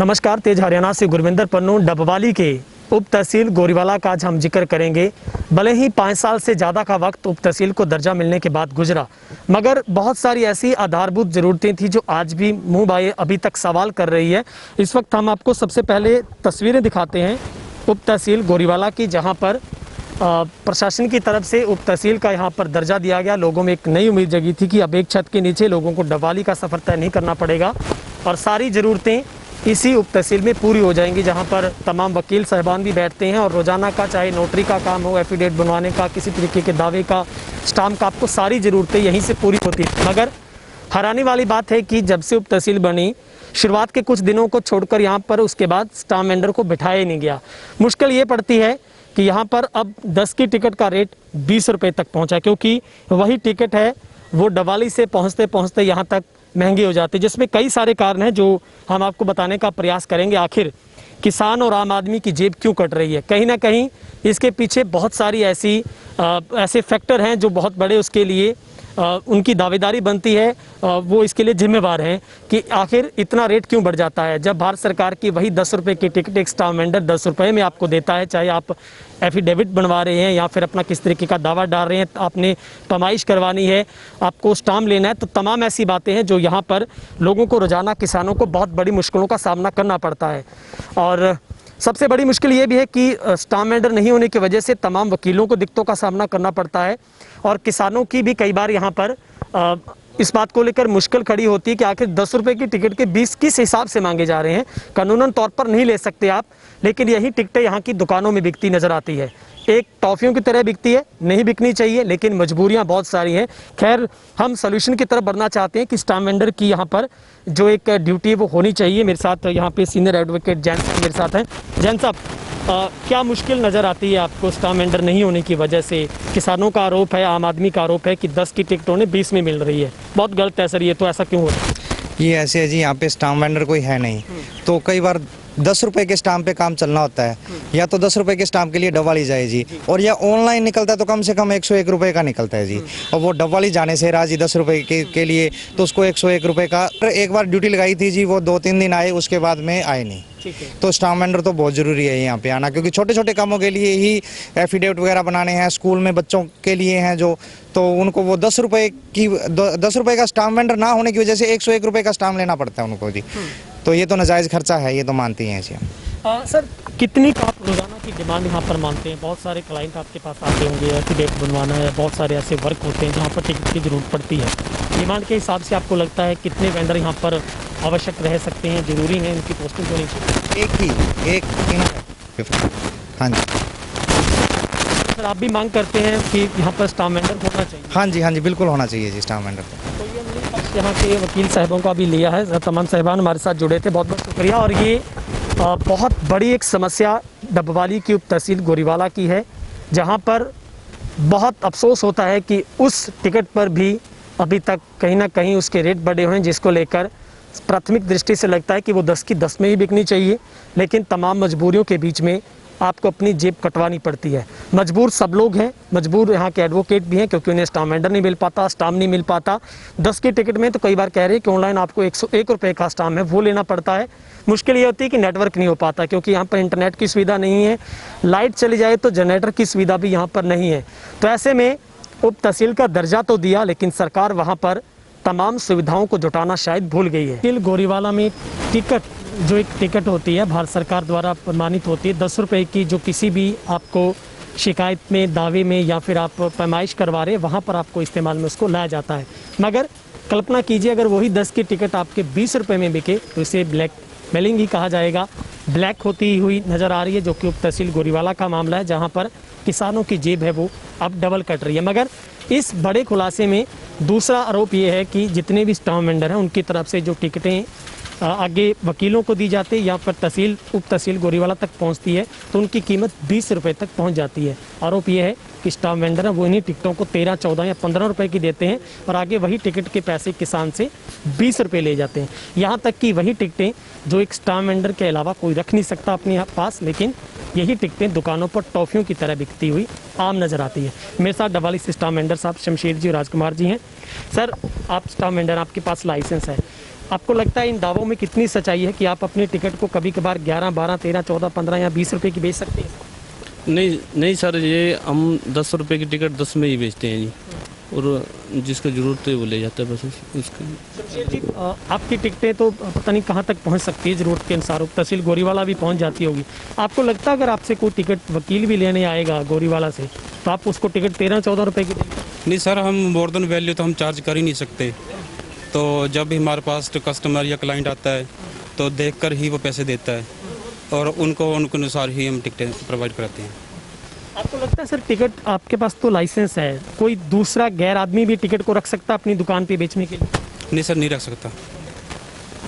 नमस्कार, तेज हरियाणा से गुरविंदर पन्नू। डबवाली के उप तहसील गोरीवाला का आज हम जिक्र करेंगे। भले ही 5 साल से ज़्यादा का वक्त उप तहसील को दर्जा मिलने के बाद गुजरा, मगर बहुत सारी ऐसी आधारभूत ज़रूरतें थी जो आज भी मुँह बाए अभी तक सवाल कर रही है। इस वक्त हम आपको सबसे पहले तस्वीरें दिखाते हैं उप तहसील गोरीवाला की, जहाँ पर प्रशासन की तरफ से उप तहसील का यहाँ पर दर्जा दिया गया। लोगों में एक नई उम्मीद जगी थी कि अब एक छत के नीचे लोगों को डबवाली का सफ़र तय नहीं करना पड़ेगा और सारी ज़रूरतें इसी उप तहसील में पूरी हो जाएंगी, जहां पर तमाम वकील साहबान भी बैठते हैं और रोज़ाना का चाहे नोटरी का काम हो, एफिडेविट बनवाने का, किसी तरीके के दावे का, स्टाम्प का, आपको सारी ज़रूरतें यहीं से पूरी होती थी। मगर हैरानी वाली बात है कि जब से उप तहसील बनी, शुरुआत के कुछ दिनों को छोड़कर यहाँ पर उसके बाद स्टाम्प वेंडर को बिठाया ही नहीं गया। मुश्किल ये पड़ती है कि यहाँ पर अब 10 की टिकट का रेट 20 रुपये तक पहुँचा, क्योंकि वही टिकट है वो डबवाली से पहुँचते पहुँचते यहाँ तक महंगी हो जाती है, जिसमें कई सारे कारण हैं जो हम आपको बताने का प्रयास करेंगे। आखिर किसान और आम आदमी की जेब क्यों कट रही है? कहीं ना कहीं इसके पीछे बहुत सारी ऐसे फैक्टर हैं जो बहुत बड़े उसके लिए उनकी दावेदारी बनती है, वो इसके लिए जिम्मेवार हैं कि आखिर इतना रेट क्यों बढ़ जाता है। जब भारत सरकार की वही 10 रुपये की टिकट एक स्टाम्प वेंडर 10 रुपये में आपको देता है, चाहे आप एफिडेविट बनवा रहे हैं या फिर अपना किस तरीके का दावा डाल रहे हैं, आपने पैमाइश करवानी है, आपको स्टाम्प लेना है, तो तमाम ऐसी बातें हैं जो यहाँ पर लोगों को, रोज़ाना किसानों को बहुत बड़ी मुश्किलों का सामना करना पड़ता है। और सबसे बड़ी मुश्किल ये भी है कि स्टाम्प वेंडर नहीं होने की वजह से तमाम वकीलों को दिक्कतों का सामना करना पड़ता है और किसानों की भी कई बार यहाँ पर इस बात को लेकर मुश्किल खड़ी होती है कि आखिर 10 रुपये की टिकट के 20 किस हिसाब से मांगे जा रहे हैं। कानूनन तौर पर नहीं ले सकते आप, लेकिन यही टिकटें यहाँ की दुकानों में बिकती नज़र आती है। एक टॉफ़ियों की तरह बिकती है, नहीं बिकनी चाहिए, लेकिन मजबूरियां बहुत सारी हैं। खैर, हम सॉल्यूशन की तरफ बढ़ना चाहते हैं कि स्टाम्प वेंडर की यहाँ पर जो एक ड्यूटी है वो होनी चाहिए। मेरे साथ यहाँ पे सीनियर एडवोकेट जैन साहब मेरे साथ हैं। जैन साहब, क्या मुश्किल नज़र आती है आपको स्टाम्प वेंडर नहीं होने की वजह से? किसानों का आरोप है, आम आदमी का आरोप है कि 10 की टिकटों ने 20 में मिल रही है। बहुत गलत है सर, ये तो ऐसा क्यों हो रहा है? ये ऐसे है जी, यहाँ पे स्टाम्प वेंडर कोई है नहीं, तो कई बार 10 रुपए के स्टाम्प पे काम चलना होता है, या तो 10 रुपए के स्टाम्प के लिए डबवाली जाए जी, और या ऑनलाइन निकलता है तो कम से कम 101 रुपए का निकलता है जी, और वो डबवाली जाने से राजी 10 रुपए के लिए, तो उसको 101 रुपए का। एक बार ड्यूटी लगाई थी जी, वो 2-3 दिन आए, उसके बाद में आए नहीं। तो स्टाम्प वेंडर तो बहुत ज़रूरी है यहाँ पे आना, क्योंकि छोटे छोटे कामों के लिए ही एफिडेविट वगैरह बनाने हैं, स्कूल में बच्चों के लिए हैं जो, तो उनको वो 10 रुपए का स्टाम्प वेंडर ना होने की वजह से 101 रुपए का स्टाम्प लेना पड़ता है उनको जी। तो ये तो नाजायज़ खर्चा है, ये तो मानती हैं जी। सर, कितनी का आप रोज़ाना की डिमांड यहाँ पर मानते हैं? बहुत सारे क्लाइंट आपके पास आते होंगे, एफिडेविट बनवाना है, बहुत सारे ऐसे वर्क होते हैं जहाँ पर टिकट की ज़रूरत पड़ती है। डिमांड के हिसाब से आपको लगता है कितने वेंडर यहाँ पर आवश्यक रह सकते हैं, ज़रूरी है, उनकी पोस्टिंग होनी चाहिए? एक हाँ जी सर, आप भी मांग करते हैं कि यहाँ पर स्टाम्प वेंडर होना चाहिए? हाँ जी, बिल्कुल होना चाहिए जी स्टाम्प वेंडर। तो ये हमने यहाँ के वकील साहबों का भी लिया है, तमाम साहबान हमारे साथ जुड़े थे, बहुत बहुत शुक्रिया। और ये बहुत बड़ी एक समस्या डबवाली की उप तहसील गोरीवाला की है, जहाँ पर बहुत अफसोस होता है कि उस टिकट पर भी अभी तक कहीं ना कहीं उसके रेट बढ़े हुए हैं, जिसको लेकर प्राथमिक दृष्टि से लगता है कि वो 10 की 10 में ही बिकनी चाहिए, लेकिन तमाम मजबूरियों के बीच में आपको अपनी जेब कटवानी पड़ती है। मजबूर सब लोग हैं, मजबूर यहाँ के एडवोकेट भी हैं, क्योंकि उन्हें स्टाम्प वेंडर नहीं मिल पाता, स्टाम्प नहीं मिल पाता। 10 की टिकट में तो कई बार कह रहे हैं कि ऑनलाइन आपको 101 रुपये का स्टाम्प है वो लेना पड़ता है। मुश्किल ये होती है कि नेटवर्क नहीं हो पाता, क्योंकि यहाँ पर इंटरनेट की सुविधा नहीं है, लाइट चली जाए तो जनरेटर की सुविधा भी यहाँ पर नहीं है। तो ऐसे में उप तहसील का दर्जा तो दिया, लेकिन सरकार वहाँ पर तमाम सुविधाओं को जुटाना शायद भूल गई है। तहसील गोरीवाला में टिकट, जो एक टिकट होती है भारत सरकार द्वारा प्रमाणित होती है 10 रुपये की, जो किसी भी आपको शिकायत में, दावे में या फिर आप पैमाइश करवा रहे हैं, वहाँ पर आपको इस्तेमाल में उसको लाया जाता है। मगर कल्पना कीजिए, अगर वही 10 की टिकट आपके 20 रुपये में बिके तो इसे ब्लैक मेलिंग ही कहा जाएगा, ब्लैक होती हुई नज़र आ रही है, जो कि उप तहसील गोरीवाला का मामला है, जहाँ पर किसानों की जेब है वो अब डबल कट रही है। मगर इस बड़े खुलासे में दूसरा आरोप ये है कि जितने भी स्टाम्प वेंडर हैं उनकी तरफ से जो टिकटें आगे वकीलों को दी जाती है या फिर उप तहसील गोरीवाला तक पहुंचती है, तो उनकी कीमत 20 रुपये तक पहुंच जाती है। आरोप ये है कि स्टाम्प वेंडर हैं वो इन्हीं टिकटों को 13, 14 या 15 रुपये की देते हैं और आगे वही टिकट के पैसे किसान से 20 रुपये ले जाते हैं। यहाँ तक कि वही टिकटें जो एक स्टाम्प वेंडर के अलावा कोई रख नहीं सकता अपने पास, लेकिन यही टिकटें दुकानों पर टॉफ़ियों की तरह बिकती हुई आम नज़र आती है। मेरे साथ डबवाली से स्टाम्प वेंडर साहब शमशेर जी और राजकुमार जी हैं। सर, आप स्टाम्प वेंडर, आपके पास लाइसेंस है, आपको लगता है इन दावों में कितनी सच्चाई है कि आप अपने टिकट को कभी कभार 11, 12, 13, 14, 15 या 20 रुपए की बेच सकते हैं? नहीं नहीं सर, ये हम 10 रुपए की टिकट 10 में ही बेचते हैं जी, और जिसको ज़रूरत है वो ले जाता है बस उसका। शमशेर जी, आपकी टिकटें तो पता नहीं कहाँ तक पहुँच सकती है ज़रूरत के अनुसार, उप तहसील गोरीवाला भी पहुँच जाती होगी। आपको लगता है अगर आपसे कोई टिकट वकील भी लेने आएगा गोरीवाला से तो आप उसको टिकट 13-14 रुपए की देंगे? नहीं सर, हम मोर देन वैल्यू तो हम चार्ज कर ही नहीं सकते। तो जब भी हमारे पास कस्टमर या क्लाइंट आता है तो देखकर ही वो पैसे देता है, और उनके अनुसार ही हम टिकटें प्रोवाइड कराते हैं। आपको लगता है सर टिकट, आपके पास तो लाइसेंस है, कोई दूसरा गैर आदमी भी टिकट को रख सकता है अपनी दुकान पे बेचने के लिए? नहीं सर, नहीं रख सकता,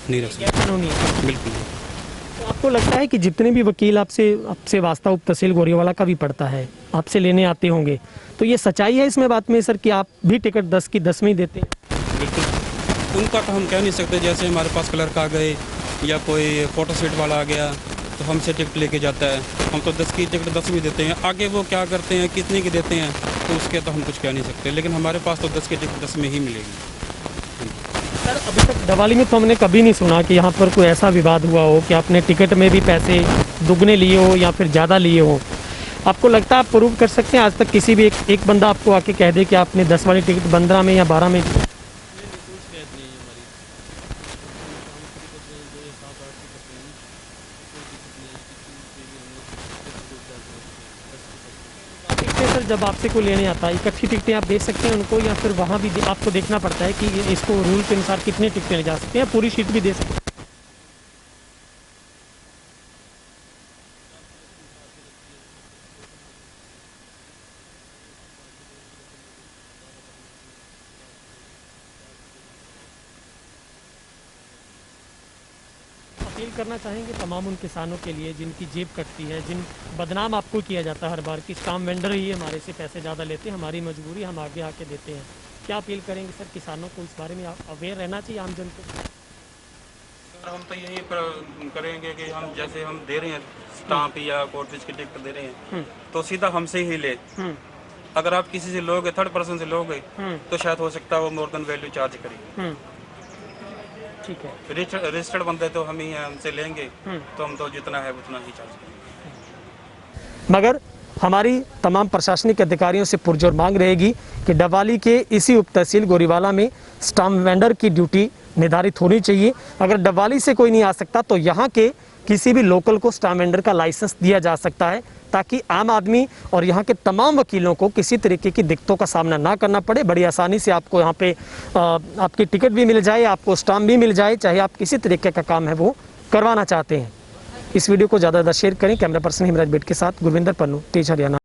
नहीं रख सकता, कानूनी है। बिल्कुल नहीं। तो आपको लगता है कि जितने भी वकील आपसे वास्ता उप तहसील गोरीवाला का भी पड़ता है, आपसे लेने आते होंगे, तो ये सच्चाई है इसमें बात में सर कि आप भी टिकट 10 की 10 में ही देते हैं? बिल्कुल उनका तो हम कह नहीं सकते। जैसे हमारे पास क्लर्क आ गए या कोई फोटो स्टेट वाला आ गया तो हमसे टिकट लेके जाता है, हम तो 10 की टिकट 10 में देते हैं। आगे वो क्या करते हैं, कितने की देते हैं, तो उसके तो हम कुछ कह नहीं सकते, लेकिन हमारे पास तो 10 की टिकट 10 में ही मिलेगी। सर अभी तक दवाली में तो हमने कभी नहीं सुना कि यहाँ पर कोई ऐसा विवाद हुआ हो कि आपने टिकट में भी पैसे दुगने लिए हो या फिर ज़्यादा लिए हो। आपको लगता है आप प्रूव कर सकते हैं आज तक किसी भी एक बंदा आपको आके कह दे कि आपने 10 वाली टिकट 15 में या 12 में? टिकटें सर जब आपसे कोई लेने आता है इकट्ठी टिकटें आप दे सकते हैं उनको, या फिर वहाँ भी आपको देखना पड़ता है कि इसको रूल के अनुसार कितने टिकटें ले जा सकते हैं, पूरी शीट भी दे सकते हैं? अपील करना चाहेंगे तमाम उन किसानों के लिए जिनकी जेब कटती है, जिन बदनाम आपको किया जाता है हर बार कि स्टाम्प वेंडर ही हमारे से पैसे ज़्यादा लेते हैं, हमारी मजबूरी, हम आगे आके देते हैं। क्या अपील करेंगे सर किसानों को, इस बारे में अवेयर रहना चाहिए आम जन को? सर हम तो यही करेंगे कि हम जैसे हम दे रहे हैं स्टाम्प या कोर्ट फीस की टिकट दे रहे हैं तो सीधा हमसे ही ले। अगर आप किसी से लोगे, थर्ड पर्सन से लोगे, तो शायद हो सकता है वो मोर देन वैल्यू चार्ज करें। ठीक है। रजिस्टर्ड बंदे तो हम ही हैं, हमसे लेंगे तो हम तो जितना है उतना ही चार्ज करेंगे। मगर हमारी तमाम प्रशासनिक अधिकारियों से पुरजोर मांग रहेगी कि डबवाली के इसी उप तहसील गोरीवाला में स्टाम्प वेंडर की ड्यूटी निर्धारित होनी चाहिए। अगर डबवाली से कोई नहीं आ सकता तो यहाँ के किसी भी लोकल को स्टाम्प वेंडर का लाइसेंस दिया जा सकता है, ताकि आम आदमी और यहाँ के तमाम वकीलों को किसी तरीके की दिक्कतों का सामना ना करना पड़े। बड़ी आसानी से आपको यहाँ पे आपकी टिकट भी मिल जाए, आपको स्टाम्प भी मिल जाए, चाहे आप किसी तरीके का काम है वो करवाना चाहते हैं। इस वीडियो को ज़्यादा शेयर करें। कैमरा पर्सन हिमराज बेट के साथ गुरविंदर पन्नू, तेज हरियाणा।